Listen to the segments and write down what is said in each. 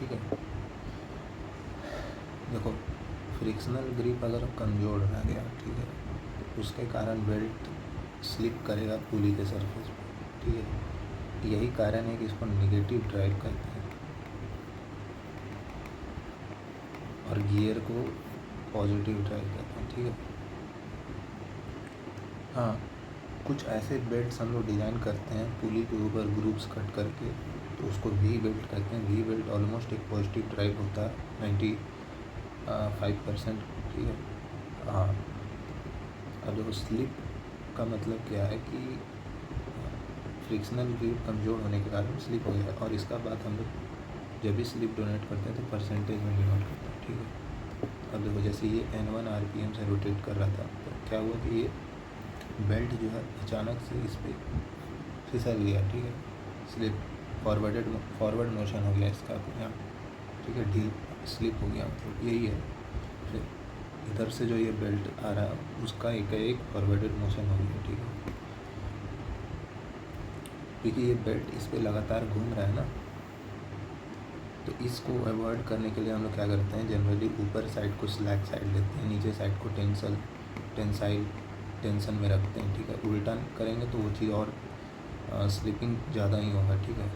ठीक है। देखो फ्रिक्शनल ग्रिप अगर कमज़ोर रह गया, ठीक है, तो उसके कारण बेल्ट स्लिप करेगा पुली के सरफेस पर, ठीक है। यही कारण है कि इसको नेगेटिव ड्राइव कहते हैं और गियर को पॉजिटिव ड्राइव कहते हैं, ठीक है। हाँ, कुछ ऐसे बेल्ट्स हम लोग डिज़ाइन करते हैं पुली के ऊपर ग्रुप्स कट करके, तो उसको वी बेल्ट कहते हैं। वी बेल्ट ऑलमोस्ट एक पॉजिटिव ड्राइव होता है 95%, ठीक है। हाँ, अब देखो स्लिप का मतलब क्या है कि फ्रिक्शनल ग्रिप कमज़ोर होने के कारण स्लिप हो गया, और इसका बात हम लोग जब भी स्लिप डोनेट करते हैं तो परसेंटेज में डिनोट करते हैं, ठीक है। अब देखो जैसे ये N1 RPM से रोटेट कर रहा था, तो क्या हुआ कि ये बेल्ट जो है अचानक से इस पर फिसल गया, ठीक है। स्लिप फॉरवर्ड मोशन हो गया इसका यहाँ, ठीक है, ढील स्लिप हो गया, मतलब यही है। फिर इधर से जो ये बेल्ट आ रहा है उसका एक फॉरवर्डेड मोशन हो गया, ठीक है, क्योंकि ये बेल्ट इस पर लगातार घूम रहा है ना। तो इसको अवॉइड करने के लिए हम लोग क्या करते हैं, जनरली ऊपर साइड को स्लैक साइड लेते हैं, नीचे साइड को टेंसाइल टेंशन में रखते हैं, ठीक है। उल्टा करेंगे तो वो चीज़ और स्लिपिंग ज़्यादा ही होगा, ठीक है,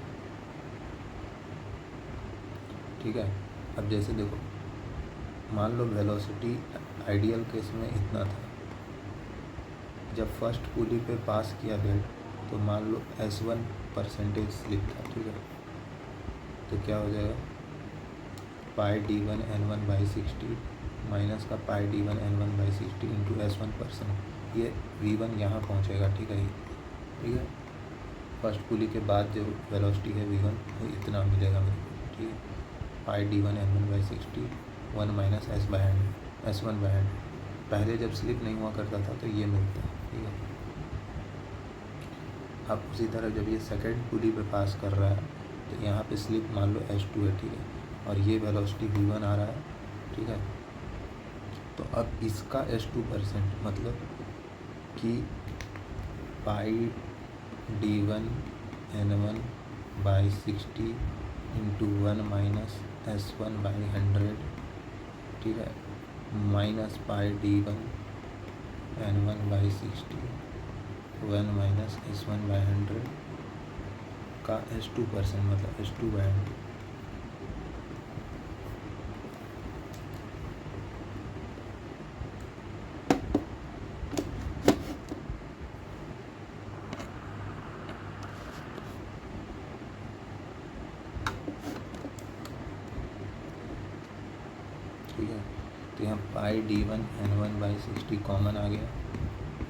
ठीक है। अब जैसे देखो मान लो वेलोसिटी आइडियल केस में इतना था, जब फर्स्ट पुली पे पास किया बेल्ट तो मान लो S1% स्लिप था, ठीक है। तो क्या हो जाएगा, पाई D1 N1/60 माइनस का पाई D1 N1/60 इंटू S1%, ये V1 यहाँ पहुँचेगा, ठीक है, ठीक है। फर्स्ट पुली के बाद जो वेलोसिटी है V1 वो इतना मिलेगा मेरे को, ठीक है। पाई D1 N1/60 1 माइनस S1/100। पहले जब स्लिप नहीं हुआ करता था तो ये मिलता है, ठीक है। अब उसी तरह जब ये सेकेंड पुली पे पास कर रहा है तो यहाँ पे स्लिप मान लो S2 है, ठीक है, और ये वेलोसिटी V1 आ रहा है, ठीक है। तो अब इसका S2% मतलब कि पाई D1 N1/60 into 1 minus S1/100, ठीक है, minus pi D1 N1/60 1 minus S1/100 का S2% मतलब S2/100। ठीक है, तो यहाँ पाई D1 N1/60 कॉमन आ गया,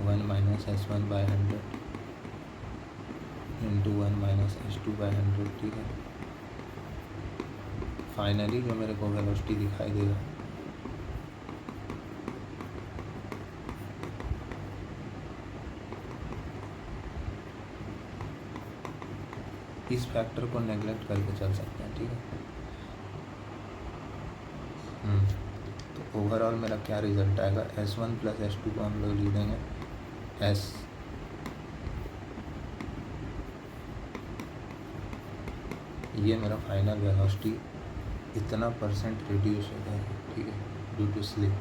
1 minus S1/100 into 1 minus S2/100, ठीक है। फाइनली जो मेरे को वेलोसिटी दिखाई देगा इस फैक्टर को नेगलेक्ट करके चल सकते हैं, ठीक है। तो ओवरऑल मेरा क्या रिजल्ट आएगा, S1 प्लस S2 को हम लोग लिख देंगे S, ये मेरा फाइनल वेलोसिटी इतना % रिड्यूस हो जाएगा, ठीक है, ड्यू टू स्लिप।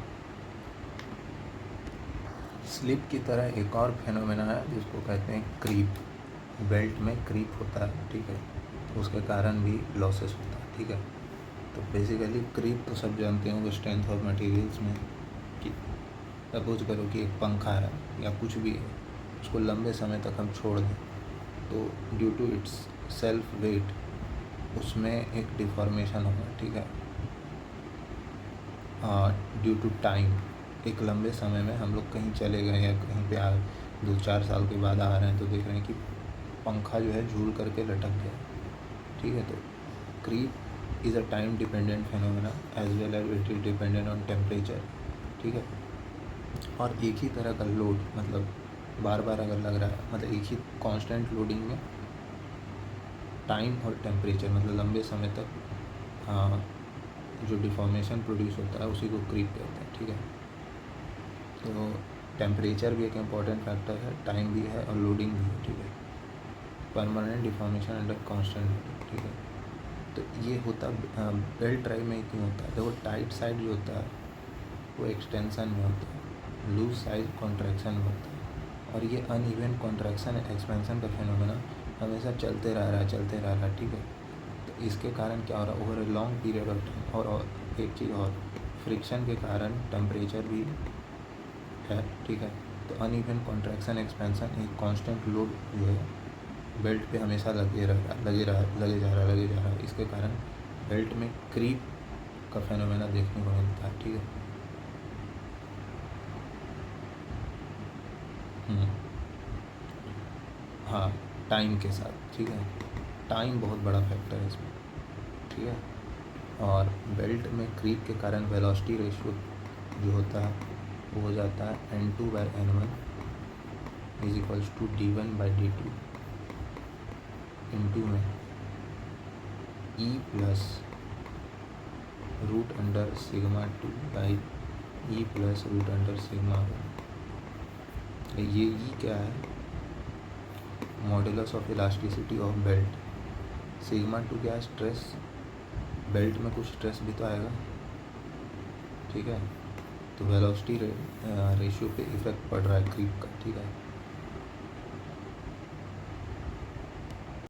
स्लिप की तरह एक और फेनोमेना है जिसको कहते हैं क्रीप। बेल्ट में क्रीप होता है, ठीक है, तो उसके कारण भी लॉसेस होता है, ठीक है। तो बेसिकली क्रीप तो सब जानते होंगे स्ट्रेंथ ऑफ मटेरियल्स में, कि सपोज करो कि एक पंखा है या कुछ भी है, उसको लंबे समय तक हम छोड़ दें तो due to its self weight उसमें एक डिफॉर्मेशन होगा, ठीक है। ड्यू टू टाइम, एक लंबे समय में हम लोग कहीं चले गए या कहीं पे 2-4 साल के बाद आ रहे हैं तो देख रहे हैं कि पंखा जो है झूल करके लटक गया, ठीक है। तो creep is a time dependent phenomena as well as it is dependent on temperature, ठीक है। और एक ही तरह का लोड, मतलब बार बार अगर लग रहा है, मतलब एक ही कांस्टेंट लोडिंग में टाइम और टेम्परेचर, मतलब लंबे समय तक जो डिफॉर्मेशन प्रोड्यूस होता है उसी को क्रीप कहते हैं, ठीक है। तो टेम्परेचर भी एक इम्पॉर्टेंट फैक्टर है, टाइम भी है और लोडिंग भी है, ठीक है। परमानेंट डिफॉर्मेशन अंडर कांस्टेंट, ठीक है। तो ये होता बेल्ट ड्राइव में क्यों होता है? देखो टाइट साइड जो होता है वो एक्सटेंशन में होता है, लूज साइड कॉन्ट्रैक्शन में होता है, और ये अनइवन कॉन्ट्रैक्शन एक्सपेंशन का फिनोमेना हमेशा चलते रह रहा है, ठीक है। तो इसके कारण क्या हो रहा है, over a long period of time, और एक चीज़ और, फ्रिक्शन के कारण टेम्परेचर भी है, ठीक है। तो अनइवन कॉन्ट्रैक्शन एक्सपेंशन एक कांस्टेंट लोड जो है बेल्ट पे हमेशा लगे जा रहा है, इसके कारण बेल्ट में क्रीप का फेनोमेना देखने को मिलता है, ठीक है। हाँ, टाइम के साथ, ठीक है, टाइम बहुत बड़ा फैक्टर है इसमें, ठीक है। और बेल्ट में क्रीप के कारण वेलोसिटी रेशियो जो होता है वो हो जाता है N2/N1 is equals to D1/D2 into में E plus root under sigma 2 by E plus root under sigma 1। ये E क्या है? Modulus of elasticity of belt. Sigma 2 क्या है? स्ट्रेस, बेल्ट में कुछ स्ट्रेस भी तो आएगा, ठीक है। तो वेलोसिटी रेशियो पे इफेक्ट पड़ रहा है क्रीप का, ठीक है।